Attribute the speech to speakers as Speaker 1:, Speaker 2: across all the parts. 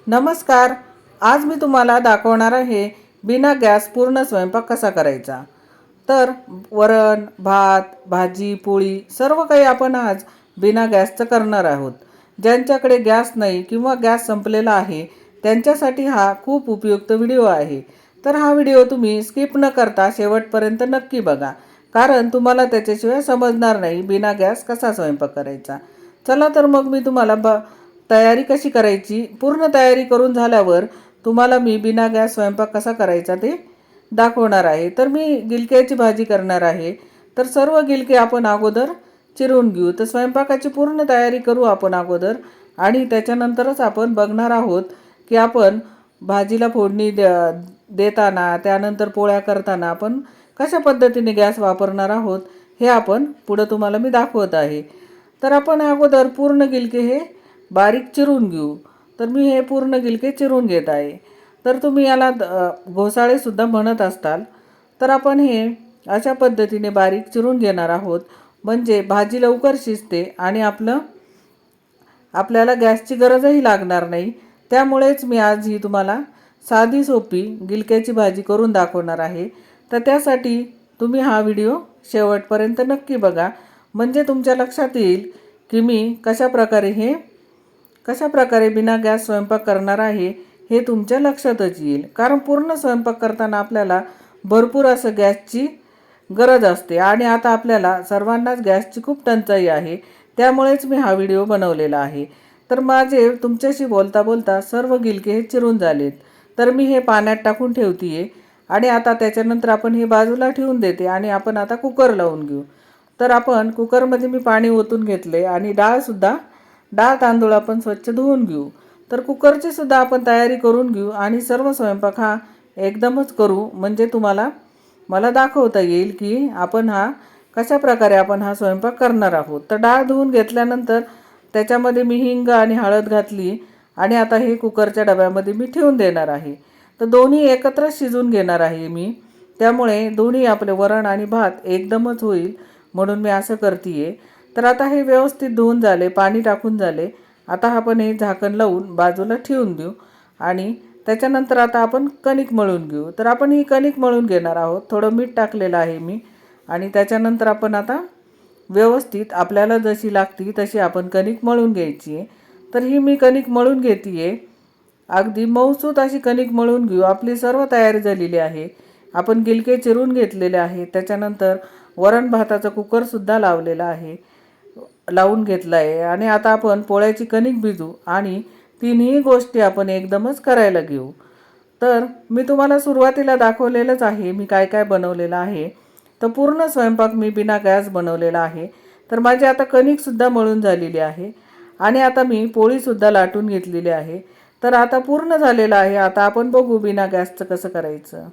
Speaker 1: नमस्कार. आज मी तुम्हाला दाखवणार आहे बिना गॅस पूर्ण स्वयंपाक कसा करायचा. तर वरण, भात, भाजी, पोळी सर्व काही आपण आज बिना गॅसचं करणार आहोत. ज्यांच्याकडे गॅस नाही किंवा गॅस संपलेला आहे त्यांच्यासाठी हा खूप उपयुक्त व्हिडिओ आहे. तर हा व्हिडिओ तुम्ही स्किप न करता शेवटपर्यंत नक्की बघा, कारण तुम्हाला त्याच्याशिवाय समजणार नाही बिना गॅस कसा स्वयंपाक करायचा. चला तर मग मी तुम्हाला तयारी कशी करायची, पूर्ण तयारी करून झाल्यावर तुम्हाला मी बिना गॅस स्वयंपाक कसा करायचा ते दाखवणार आहे. तर मी गिलक्याची भाजी करणार आहे. तर सर्व गिलके आपण अगोदर चिरून घेऊ. तर स्वयंपाकाची पूर्ण तयारी करू आपण अगोदर आणि त्याच्यानंतरच आपण बघणार आहोत की आपण भाजीला फोडणी देताना त्यानंतर पोळ्या करताना आपण कशा पद्धतीने गॅस वापरणार आहोत हे आपण पुढं तुम्हाला मी दाखवत आहे. तर आपण अगोदर पूर्ण गिलके हे बारीक चिरून घेऊ. तर मी हे पूर्ण गिलके चिरून घेत आहे. तर तुम्ही याला घोसाळेसुद्धा म्हणत असताल. तर आपण हे अशा पद्धतीने बारीक चिरून घेणार आहोत, म्हणजे भाजी लवकर शिजते आणि आपल्याला गॅसची गरजही लागणार नाही. त्यामुळेच मी आज ही तुम्हाला साधी सोपी गिलक्याची भाजी करून दाखवणार आहे. तर त्यासाठी तुम्ही हा व्हिडिओ शेवटपर्यंत नक्की बघा, म्हणजे तुमच्या लक्षात येईल की मी कशा प्रकारे बिना गॅस स्वयंपाक करणार आहे हे तुमच्या लक्षातच येईल. कारण पूर्ण स्वयंपाक करताना आपल्याला भरपूर असं गॅसची गरज असते आणि आता आपल्याला सर्वांनाच गॅसची खूप टंचाई आहे. त्यामुळेच मी हा व्हिडिओ बनवलेला आहे. तर माझे तुमच्याशी बोलता बोलता सर्व गिलके हे चिरून झालेत. तर मी हे पाण्यात टाकून ठेवते आणि आता त्याच्यानंतर आपण हे बाजूला ठेवून देते आणि आपण आता कुकर लावून घेऊ. तर आपण कुकरमध्ये मी पाणी ओतून घेतले आणि डाळ तांदूळ आपण स्वच्छ धुवून घेऊ. तर कुकरची सुद्धा आपण तयारी करून घेऊ आणि सर्व स्वयंपाक हा एकदमच करू, म्हणजे मला दाखवता येईल की कशा प्रकारे आपण हा स्वयंपाक करणार आहोत. तर डाळ धुवून घेतल्यानंतर त्याच्यामध्ये मी हिंग आणि हळद घातली आणि आता हे कुकरच्या डब्यामध्ये मी ठेवून देणार आहे. तर दोन्ही एकत्र शिजून घेणार आहे मी. त्यामुळे दोन्ही आपले वरण आणि भात एकदमच होईल, म्हणून मी असं करते. तर आता हे व्यवस्थित धुवून झाले, पाणी टाकून झाले. आता आपण हे झाकण लावून बाजूला ठेवून देऊ आणि त्याच्यानंतर आता आपण कणिक मळून घेऊ. तर आपण ही कणिक मळून घेणार आहोत. थोडं मीठ टाकलेलं आहे मी आणि त्याच्यानंतर आपण आता व्यवस्थित आपल्याला जशी लागती तशी आपण कणिक मळून घ्यायची आहे. तर ही मी कणिक मळून घेते. अगदी मऊसूत अशी कणिक मळून घेऊ. आपली सर्व तयारी झालेली आहे. आपण गिलके चिरून घेतलेले आहे. त्याच्यानंतर वरण भाताचा कुकरसुद्धा लावून घेतला आहे आणि आता आपण पोळ्याची कणिक भिजू आणि तिन्ही गोष्टी आपण एकदमच करायला घेऊ. तर मी तुम्हाला सुरुवातीला दाखवलेलंच आहे मी काय काय बनवलेलं आहे. तर पूर्ण स्वयंपाक मी बिना गॅस बनवलेला आहे. तर माझी आता कणिकसुद्धा मळून झालेली आहे आणि आता मी पोळीसुद्धा लाटून घेतलेली आहे. तर आता पूर्ण झालेलं आहे. आता आपण बघू बिना गॅसचं कसं करायचं.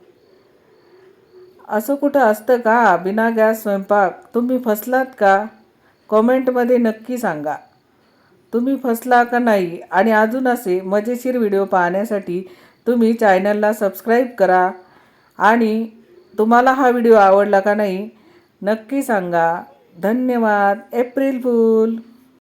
Speaker 1: असं कुठं असतं का बिना गॅस स्वयंपाक? तुम्ही फसलात का? कॉमेंटमध्ये नक्की सांगा, तुम्ही फसला का नाही. आणि अजून असे मजेशीर व्हिडिओ पाहण्यासाठी तुम्ही चॅनलला सबस्क्राईब करा आणि तुम्हाला हा व्हिडिओ आवडला का नाही नक्की सांगा. धन्यवाद. एप्रिल फूल.